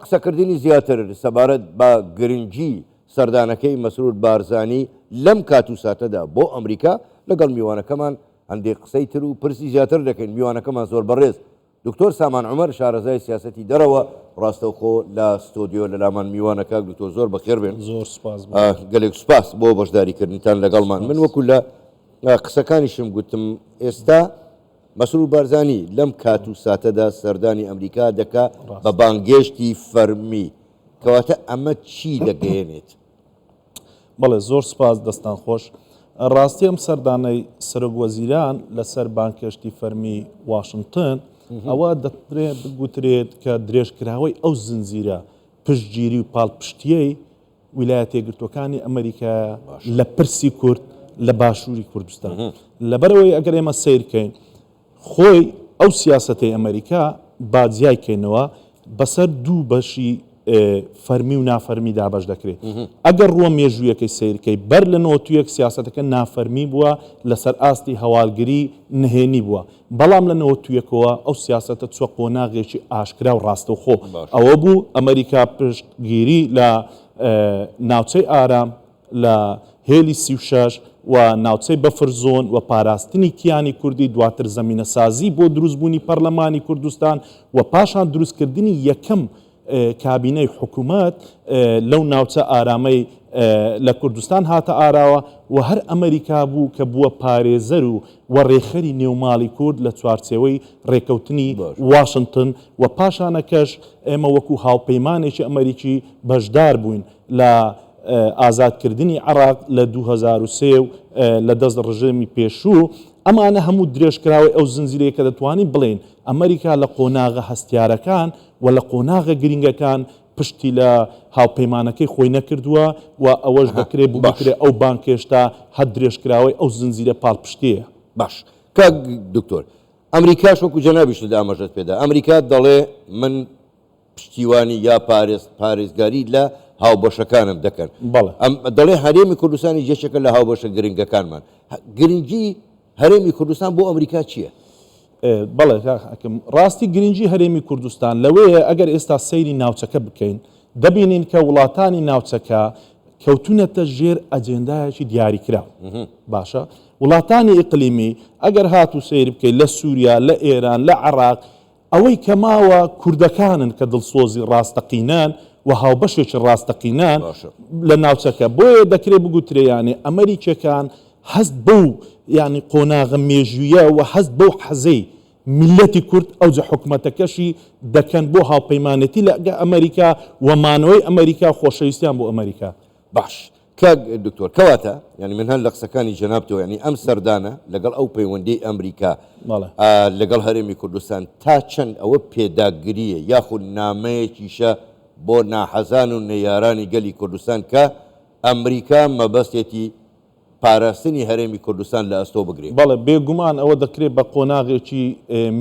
قسەکردنی زیاتر سەبارەت بە گرنگی سەردانەکەی مەسرور بارزانی لەم کات و ساتەدا بۆ ئەمریکا لەگەڵ میوانەکەمان هەندێک قسەی تر و پرسی زیاتر دەکەین. میوانەکەمان زۆر بەڕێز دکتۆر سامان عومەر شارەزای سیاسەتی دەرەوە ڕاستەوخۆ لە ستۆدیۆ لە لامان میوانەکە دکتۆر زۆر بەخێر بێن. زۆر سپاس گەلێک سوپاس بۆ بەشداریکردنتان لەگەڵمان. من وەکو لە قسەکانیشم گوتم ئێستا مەسرور بارزانی لەم کات و ساتەدا سەردانی ئەمریکا دەکا بە بانگێشتی فەرمی کەواتە ئەمە چی دەگەیەنێت؟ بەڵێ زۆر سپاس دەستان خۆش. ڕاستی ئەم سەردانەی سەرۆکوەزیران لەسەر بانگێشتی فەرمی واشنگتن ئەوە دەترێت بگوترێت کە درێژکراوەی ئەو زنجیرە پشتگیری و پاڵپشتیەی ویلایەتە یەکگرتووەکانی ئەمریکا لە پرسی کورد لە باشووری کوردستان. لەبەرەوەی ئەگەر ئێمە سیرکەین خۆی ئەو سیاسەتەی ئەمریکا باجیایکەینەوە بەسەر دوو بەشی فەرمی و نافەرمی دابەش دەکرێت. ئەگەر ڕووە مێژوویەکەی سیرکەی بەر لە نۆتویەک سیاسەتەکە نافەرمی بووە لەسەر ئاستی هەواڵگری نهێنی بووە، بەڵام لە نۆتویەکەوە ئەو سیاسەتە چوە قۆناغێکی ئاشکرا و ڕاستەوخۆ. ئەوە بوو ئەمریکا پشتگیری لە ناوچەی ئارام لە هێلی 36 و ناوچەی بەفرزۆن و پاراستنی کیانی کوردی، دواتر زەمینە سازی بۆ دروستبوونی پەرلەمانی کوردستان و پاشان دروستکردنی یەکەم کابینەی حکوومەت لەو ناوچە ئارامەی لە کوردستان هاتە ئاراوە و هەر ئەمریکا بوو کە بووە پارێزەر و ڕێخەری نێوماڵی کورد لە چوارچێوەی ڕێکەوتنی واشنگتن و پاشانەکەش ئێمە وەکو هاوپەیمانێکی ئەمریکی بەشدار بووین لە ئازادکردنی عێراق لە 2003 لە دەست ڕژێمی پێشوو. ئەمانە هەموو درێژکراوی ئەو زنجیرەیە کە دەتوانین بڵێن ئەمریکا لە قۆناغە هەستیارەکان و لە قۆناغە گرنگەکان پشتی لە هاوپەیمانەکەی خۆی نەکردووە و ئەوەش دەکرێت بکرێت ئەو بانکێشتا هەر درێژکراوی ئەو زنجیرە پاڵپشتیە. باش کاک دکتۆر، ئەمریکاش وەکو جەنابیش ئاماژەت پێدا، ئەمریکا دەڵێ من پشتیوانی یا پارێزگاری لە هاوبەشەکانم دەکەن. دەڵێ هەرێمی کوردستانی جێشەکە لە هاوبەشە گرنگەکانمان. گرنگی هەرێمی کوردستان بۆ ئەمریکا چییە؟ بەڵێ ڕاستی گرنگی هەرێمی کوردستان لەوەیە ئەگەر ئێستا سەیری ناوچەکە بکەین دەبینین کە وڵاتانی ناوچەکە کەوتونەتە ژێر ئەجێندایەکی دیاریکرا. باشە وڵاتانی ئیقلیمی ئەگەر هاتوو سەیر بکەین لە سووریا، لە ئێران، لە عێراق، ئەوەی کە ماوە کوردەکانن کە دڵسۆزی ڕاستەقینان و هاوبەشێکی ڕاستەقینان لە ناوچەکە. بۆیە دەکرێت بگوترێ یانێ ئەمریکیەکان هەست بەو ینی قۆناغە مێژویە و هەست بەو حەزەی میلەتی کورد ئەوجە حکوومەتەکەشی دەکەن بۆ هاوپەیمانەتی لە ئەمریکا و مانەوەی ئەمریکا خۆشەویستیان بۆ ئەمریکا. باش کاک دکتۆر، کەواتە ینی من هەر لە قسەکانی جەنابتەوە ینی ئەم سەردانە لەگەڵ ئەو پەیوەندی ئەمریکا لەگەڵ هەرێمی کوردستان تا چەند ئەوە پێداگریە یاخود نامەیەکیشە بۆ ناحەزان و نەیارانی گەلی کوردستان کە ئەمریکا مەبەستێتی پاراستنی هەرێمی کوردستان لە ئەستۆ بگرێت؟ بەڵێ بێگومان ئەوە دەکرێت بە قۆناغێکی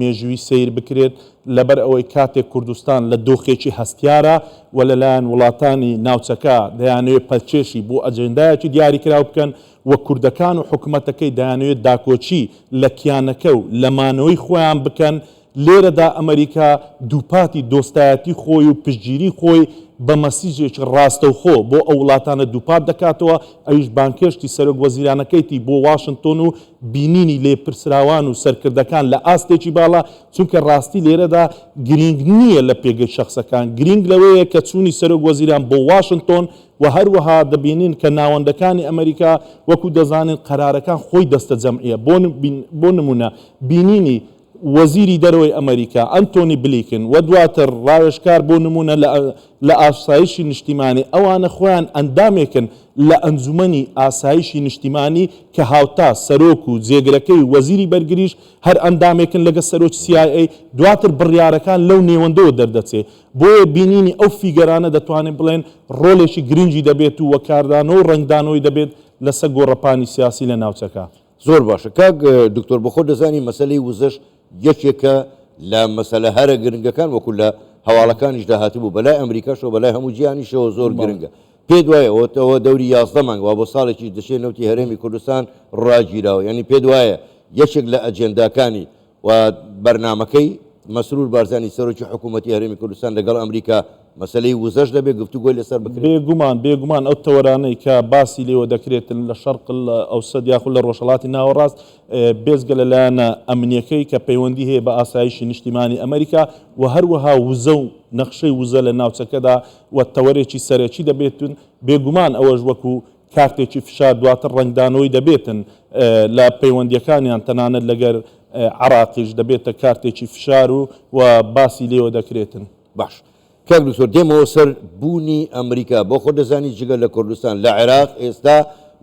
مێژووی سیر بکرێت لەبەر ئەوەی کاتێک کوردستان لە دۆخێکی هەستیارە و لەلایەن وڵاتانی ناوچەکە دەیانەوێت پەلچێشی بۆ ئەجێندایەکی دیاریکراو بکەن و کوردەکان و حکوومەتەکەی دەیانەوێت داکۆچی لە کیانەکە و لە مانەوەی خۆیان بکەن. لێرەدا ئەمریکا دووپاتی دۆستایەتی خۆی و پشتگیری خۆی بە مەسیجێکی ڕاستەوخۆ بۆ ئەو وڵاتانە دووپات دەکاتەوە. ئەویش بانکێشتی سەرۆک وەزیرانەکەیتی بۆ واشنگتن و بینینی لێپرسراوان و سەرکردەکان لە ئاستێکی باڵا، چونکە ڕاستی لێرەدا گرنگ نییە لە پێگەی شەخسەکان، گرنگ لەوەیە کە چوونی سەرۆک وەزیران بۆ واشنگتن و هەروەها دەبینین کە ناوەندەکانی ئەمریکا وەکو دەزانن قەرارەکان خۆی دەستە جەمعیە. بۆ نمونە بینینی وەزیری دەرەوەی ئەمریکا ئەنتۆنی بلینکن و دواتر ڕاوێژکار بۆ نمونە لە ئاسایشی نیشتیمانی ئەوانە خۆیان ئەندامێکن لە ئەنجومەنی ئاسایشی نیشتیمانی کە هاوتا سەرۆک و جێگرەکەی وەزیری بەرگریش هەر ئەندامێکن لەگە سەرۆک CIA، دواتر بڕیارەکان لەو نێوەندەوە دەردەچێت. بۆیە بینینی ئەو فیگەرانە دەتوانین بڵێن ڕۆڵێکی گرنگی دەبێت و وەکاردانەوە و ڕنگدانەوەی دەبێت لەسەر گۆڕەپانی سیاسی لە ناوچەکە. زۆر باشە کاک دکتۆر، بۆ خۆ دەزانی مەسەلەی وزەش یەکێکە لە مەسەلە هەرە گرنگەکان وەکو لە هەواڵەکانیش داهاتبوو بەلای ئەمریکاشەوە بەلای هەموو جیهانیشەوە زۆر گرنگە. پێ دوایە ئەوە دەوری 11 مانگ وا بۆ ساڵێکی دەشێنەوتی هەرێمی کوردستان ڕاگیراوە، ینی پێ دوایە یەکێک لە ئەجێنداکانی و بەرنامەکەی مەسرور بارزانی سەرۆکی حکوومەتی هەرێمی کوردستان لەگەڵ ئەمریکا مەسلەی وزەش دەبێت گفتوگۆی لەسەر بکرێت. بێگومان ئەو تەوەرانەی کە باسی لێوە دەکرێتن لە شەرق ئەوسەد یاخود لە ڕۆژهەڵاتی ناوەڕاست بێزگە لەلایەنە ئەمنیەکەی کە پەیوەندی هەیە بە ئاسایشی نیشتیمانی ئەمریکا و هەروەها وزە و نەخشەی وزە لە ناوچەکەدا و تەوەرێکی سەرەکی دەبێتن. بێگومان ئەوەش وەکو کارتێکی فشار دواتر ڕنگدانەوەی دەبێتن لە پەیوەندیەکانیان تەنانەت لەگەر عراقیش دەبێتە کارتێکی فشار و باسی لێوە دەکرێتن. باش کاک دکتۆر دێمەوە سەر بوونی ئەمریکا بۆ خۆ دەزانی جگە لە کوردستان لە عێراق ئێستا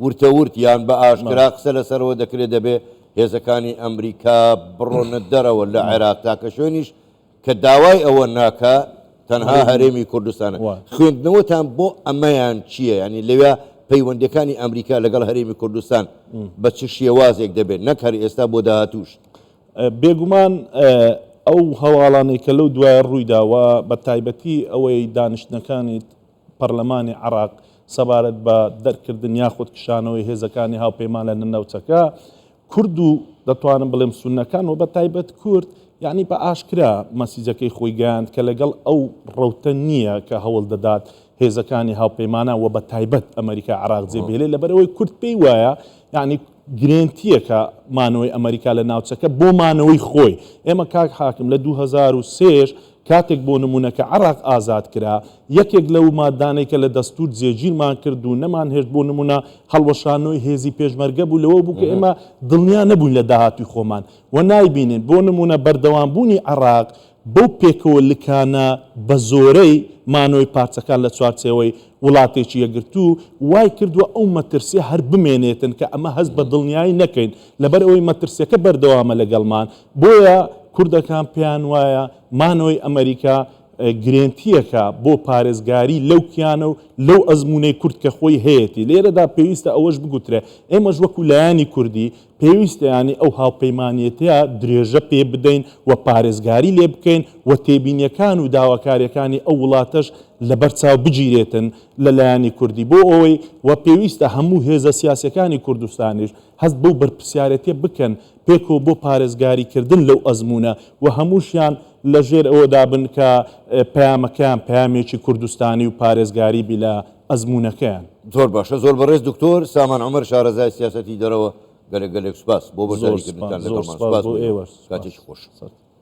ورتەورت یان بە ئاشکرا قسە لەسەرەوە دەکرێت دەبێ هێزەکانی ئەمریکا بڕۆنە دەرەوە لە عێراق تاکە شوێنیش کە داوای ئەوە ناکە تەنها هەرێمی کوردستانە. خوێندنەوەتان بۆ ئەمەیان چییە؟ ینی لەوێ پەیوەندەکانی ئەمریکا لەگەڵ هەرێمی کوردستان بە چ شێوازێک دەبێت نەک هەر ئێستا بۆ داهاتووش؟ بێگومان ئەو هەواڵانەی کە لەو دوایە ڕوویداوە بە تایبەتی ئەوەی دانیشتنەکانی پەرلەمانی عراق سەبارەت بە دەرکردن یاخود کشانەوەی هێزەکانی هاوپەیمان لە نەوچەکە کورد و دەتوانم بڵێم سونەکان و بە تایبەت کورد یعنی بە ئاشکرا مەسیجەکەی خۆی گەیاند کە لەگەڵ ئەو ڕەوتە نییە کە هەوڵ دەدات هێزەکانی هاوپەیمانە و بە تایبەت ئەمریکا عراق جێبێلێ لەبەرەوەی کورد پێی وایە یعنی گرنگتیەکە مانەوەی ئەمریکا لە ناوچەکە بۆ مانەوەی خۆی. ئێمە کاک حاکم لە 2003 کاتێک بۆ نمونونەکە عراق ئازاد کرا یەکێک لەو مادانەی کە لە دەستور جێگیرمان کرد و نەمان هێشت بۆ نمونە هەڵوەشانەوەی هێزی پێشمەرگە بوو لەوە بوو کە ئێمە دڵنیا نەبووین لە داهاتوی خۆمان و نایبینین بۆ نمونە بەردەوامبوونی عراق بەو پێکەوە لکانە بە زۆرەی مانەوەی پارچەکان لە چوارچێوەی وڵاتێکی یەکگرتوو وای کردووە ئەو مەترسیە هەر بمێنێتن کە ئەمە هەست بە دڵنیایی نەکەین لەبەر ئەوەی مەترسیەکە بەردەوامە لەگەڵمان. بۆیە کوردەکان پێیان وایە مانەوەی ئەمریکا گرنگتیەکە بۆ پارێزگاری لەو کیانە و لەو ئەزمونەی کورد کە خۆی هەیەی لێرەدا پێویستە ئەوەش بگوترێ ئێمەش وەکو لایانی کوردی پێویستە ینی ئەو هاوپەیمانیەتەیە درێژە پێ بدەین و پارێزگاری لێ بکەین و تێبینیەکان و داواکاریەکانی ئەو وڵاتەش لەبەرچاو بگیرێتن لە لایانی کوردی بۆ ئەوەی و پێویستە هەموو هێزە سیاسەکانی کوردستانیش هەست بەو بەرپرسیارەتێ بکەن پێکەوە بۆ پارێزگاریکردن لەو ئەزمونە و هەمووشیان لەژێر ئەوەدا بن کە پەیامەکان پەیامێکی کوردستانی و پارێزگاری بی لە ئەزمونونەکەیان. زۆر باشە زۆر بەڕێز دکتۆر سامان عومەر شارەزای سیاسەتی دەرەوە گەلێک سوپاس بۆ بەشداریکردنتان لەگەڵمان. سوپاس بۆ ئێوە. کاتێکی خۆش.